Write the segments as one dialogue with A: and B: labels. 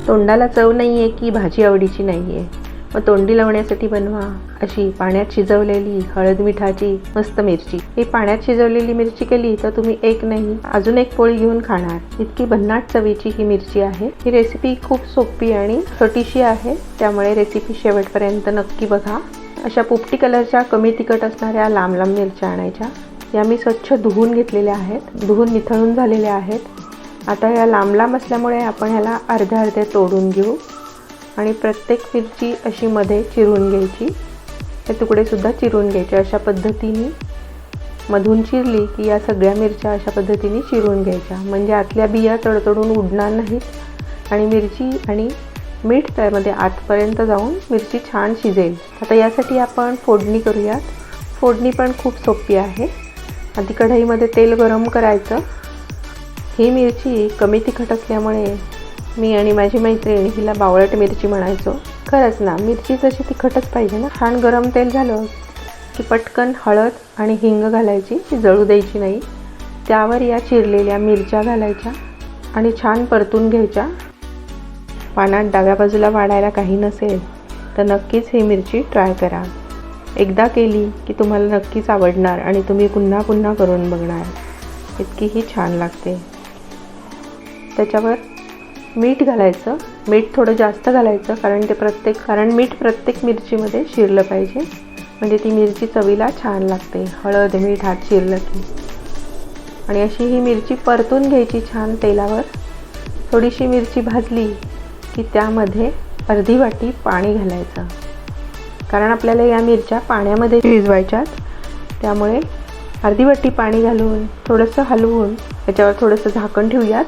A: तोंडाला चव नाही आहे की भाजी आवडीची नाही आहे, मग तोंडी लावण्यासाठी बनवा अशी पाण्यात शिजवलेली हळद मिठाची मस्त मिरची. ही पाण्यात शिजवलेली मिरची केली तर तुम्ही एक नाही अजून एक पोळी घेऊन खाणार. इतकी भन्नाट चवीची ही मिरची आहे. ही रेसिपी खूप सोपी आणि छोटीशी आहे, त्यामुळे रेसिपी शेवटपर्यंत नक्की बघा. अशा पोपटी कलरच्या कमी तिखट असणाऱ्या लांब लांब मिरच्या आणायच्या. या मी स्वच्छ धुवून घेतलेल्या आहेत, धुवून निथळून झालेल्या आहेत. आता या लांब लांब असल्यामुळे आपण ह्याला अर्ध्या अर्ध्या तोडून घेऊ आणि प्रत्येक मिरची अशी मध्ये चिरून घ्यायची. हे तुकडेसुद्धा चिरून घ्यायचे. अशा पद्धतीने मधून चिरली की या सगळ्या मिरच्या अशा पद्धतीने चिरून घ्यायच्या, म्हणजे आतल्या बिया तडतडून उडणार नाहीत आणि मिरची आणि मीठ त्यामध्ये आतपर्यंत जाऊन मिरची छान शिजेल. आता यासाठी आपण फोडणी करूयात. फोडणी पण खूप सोपी आहे. आधी कढईमध्ये तेल गरम करायचं. ही मिरची कमी तिखट असल्यामुळे मी आणि माझी मैत्रीण हिला बावळट मिरची म्हणायचो. खरंच ना, मिरची तशी तिखटच पाहिजे ना. छान गरम तेल झालं की पटकन हळद आणि हिंग घालायची, ती जळू द्यायची नाही. त्यावर या चिरलेल्या मिरच्या घालायच्या आणि छान परतून घ्यायच्या. पानात डाव्या बाजूला वाढायला काही नसेल तर नक्कीच ही मिरची ट्राय करा. एकदा केली की तुम्हाला नक्कीच आवडणार आणि तुम्ही पुन्हा पुन्हा करून बघणार. इतकी ही छान लागते. त्याच्यावर मीठ घालायचं. मीठ थोडं जास्त घालायचं कारण मीठ प्रत्येक मिरचीमध्ये शिरलं पाहिजे, म्हणजे ती मिरची चवीला छान लागते. हळद मीठ हात शिरलं की. आणि अशी ही मिरची परतून घ्यायची छान तेलावर. थोडीशी मिरची भाजली की त्यामध्ये अर्धी वाटी पाणी घालायचं, कारण आपल्याला या मिरच्या पाण्यामध्ये शिजवायच्यात. त्यामुळे अर्धी वाटी पाणी घालून थोडंसं हलवून त्याच्यावर थोडंसं झाकण ठेवूयात.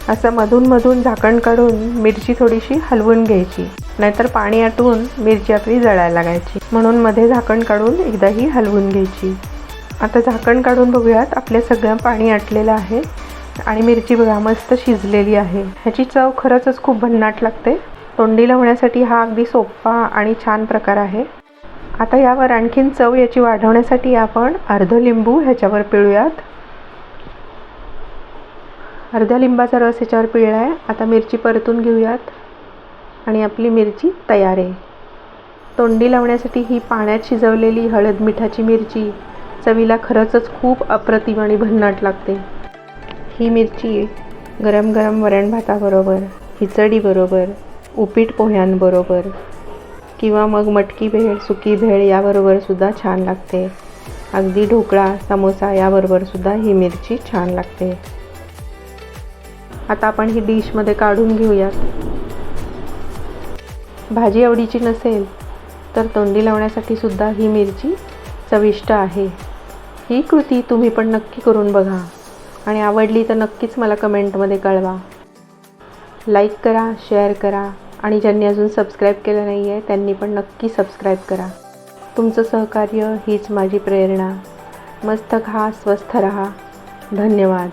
A: असं मधून मधून झाकण काढून मिरची थोडीशी हलवून घ्यायची, नाहीतर पाणी आटून मिरची आपली जळायला लागायची. म्हणून मध्ये झाकण काढून एकदाही हलवून घ्यायची. आता झाकण काढून बघूयात. आपल्या सगळं पाणी आटलेलं आहे आणि मिरची बघा मस्त शिजलेली आहे. ह्याची चव खरंच खूप भन्नाट लागते. तोंडी लावण्यासाठी हा अगदी सोपा आणि छान प्रकार आहे. आता यावर आणखीन चव याची वाढवण्यासाठी आपण अर्ध लिंबू ह्याच्यावर पिळूयात. अर्ध्या लिंबाचा रस ह्याच्यावर पिळला आहे. आता मिरची परतून घेऊयात आणि आपली मिरची तयार आहे. तोंडी लावण्यासाठी ही पाण्यात शिजवलेली हळद मिठाची मिरची चवीला खरंच खूप अप्रतिम आणि भन्नाट लागते. ही मिरची गरम गरम वरण भाताबरोबर, खिचडीबरोबर, उपीट पोह्यांबरोबर किंवा मग मटकी भेळ, सुकी भेळ याबरोबर सुद्धा छान लागते. अगदी ढोकळा, समोसा याबरोबर सुद्धा ही मिरची छान लागते. आता आपण ही डिशमध्ये काढून घेऊयात. भाजी आवडीची नसेल तर तोंडी लावण्यासाठी सुद्धा ही मिरची चविष्ट आहे. ही कृती तुम्ही पण नक्की करून बघा आणि आवडली तर नक्कीच मला कमेंटमध्ये कळवा. लाईक करा, शेअर करा आणि ज्यांनी अजून सबस्क्राईब केलं नाही आहे त्यांनी पण नक्की सबस्क्राईब करा. तुमचं सहकार्य हीच माझी प्रेरणा. मस्त खा, स्वस्थ रहा. धन्यवाद.